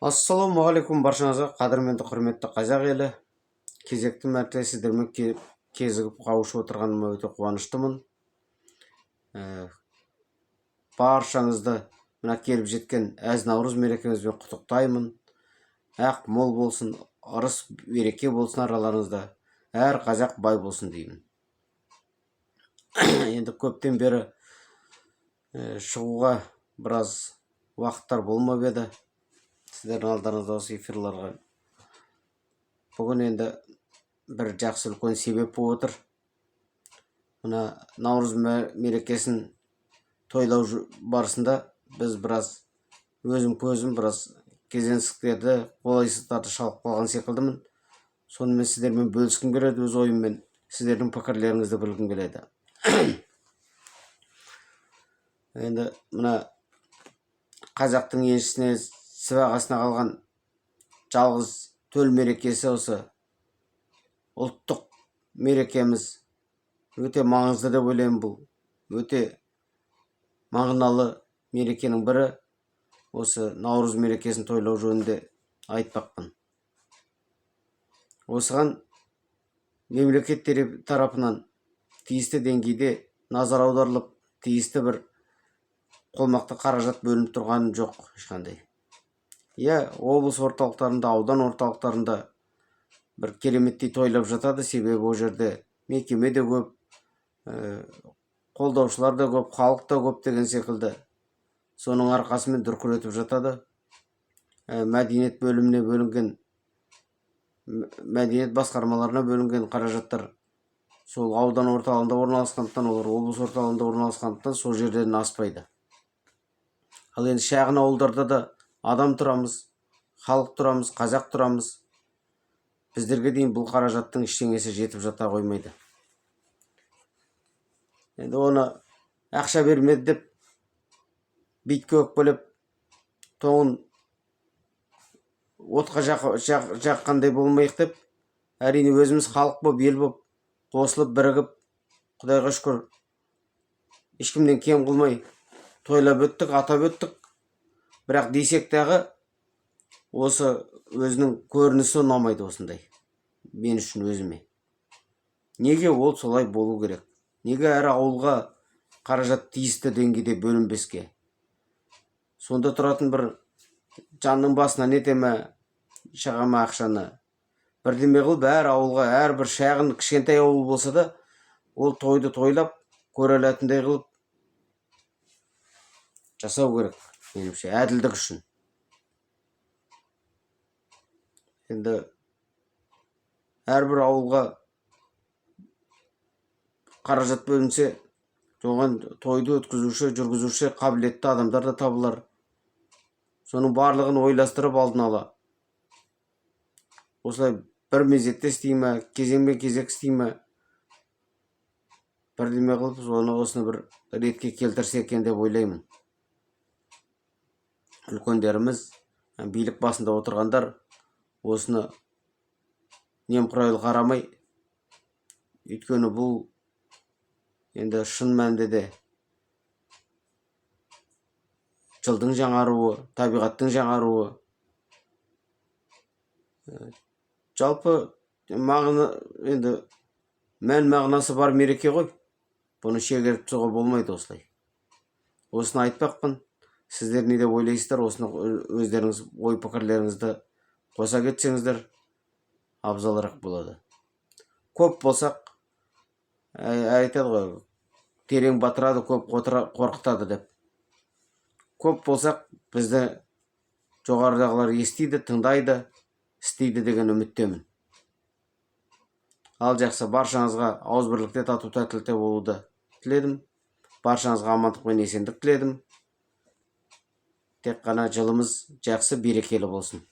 Ассалаумағалейкум баршаңызға, қадірменді құрметті қазақ елі. Кезекті мәрте сіздермен кезігіп қауышып отырғаныма өте қуаныштымын. Баршаңызды мына келіп жеткен әз наурыз мерекемізбен құттықтаймын. Ақ мол болсын, ырыс береке болсын араларыңызда. Әр қазақ бай болсын деймін. Енді көптен бері шығуға біраз уақыттар болмап еді. Сіздердің алдарыңызда осы эфирларға. Бүгін енді бір жақсы үлкен себеп болып отыр. Мына наурыз мерекесін тойлау барысында біз біраз өзім біраз кезеңсіздіктерді, қолайсыздықтарды шалып қалған секілдімін. Сонымен сіздермен бөліскім келеді, өз ойыммен сіздердің пікірлеріңізді білгім келеді. Енді мына қазақтың еншісіне, сыбағасына қалған жалғыз төл мерекесі осы ұлттық мерекеміз. Өте маңызды деп ойлаймын. Бұл өте мағыналы мерекенің бірі. Осы наурыз мерекесін тойлау жөнінде айтпақпын. Осыған мемлекет тарапынан тиісті деңгейде назар аударылып, тиісті бір қолмақты қаражат бөлініп тұрған жоқ ешқандай. Облыс орталықтарында, аудан орталықтарында бір кереметтей тойлап жатады, себебі ол жерде мекеме де көп, қолдаушылар да көп, халық та көп деген секілді. Соның арқасымен дүркіретіп жатады. Мәдениет бөліміне бөлінген, мәдениет басқармаларына бөлінген қаражаттар сол аудан орталығында орналасқандықтан, олар облыс орталығында орналасқандықтан сол жерден аспайды. Ал енді шағын ауылдарда да адам тұрамыз, халық тұрамыз, қазақ тұрамыз. Біздерге дейін бұл қаражаттың ештеңесі жетіп жата қоймайды. Енді оны ақша бермеді деп, битке өкпелеп, тоңын отқа жаққандай болмайық деп, әрине өзіміз халық боп, ел боп, қосылып, бірігіп, Құдайға шүкір, ешкімнен кем қылмай тойлап өттік, атап өттік. Бірақ десек дағы осы өзінің көрінісі ұнамайды осындай. Мен үшін өзіме. Неге ол солай болу керек? Неге әр ауылға қаражат тиісті деңгейде бөлінбеске? Сонда тұратын бір жанның басынан етеме, шығама ақшаны. Бірдеме қылып, әр ауылға, әр бір шағын кішкентай ауыл болса да, ол тойды тойлап, көре алатындай қылып жасау керек, меніңше, әділдік үшін. Енді әрбір ауылға қаражат бөлінсе, соған тойды өткізуші, жүргізуші қабілетті адамдар да табылар. Соның барлығын ойластырып алдын ала. Осылай бір мезетте істей ме, кезеңмен кезек істей ме, бірдеме қылып, осыны бір ретке келтірсе екен деп ойлаймын. Үлкендеріміз, билік басында отырғандар осыны немқұрайлы қарамай, өйткені бұл енді шын мәнінде де жылдың жаңаруы, табиғаттың жаңаруы. Жалпы енді мән мағынасы бар мереке ғой. Бұны шегеріп тастауға болмайды осылай. Осыны айтпақпын. Сіздер не деп ойлайсыздар? Осыны өздеріңіз ой пікірлеріңізді қоса кетсеңіздер абзалырақ болады. Көп болсақ, айтады ғой, терең батырады, көп қорқытады деп. Көп болсақ, бізді жоғарыдағылар естиді, тыңдайды, істейді деген үміттемін. Ал жақсы, баршаңызға ауызбірлікте, тату тәттілікте болуды тіледім. Баршаңызға амандық пен есендік тіледім. Тек қана жылымыз жақсы, берекелі болсын.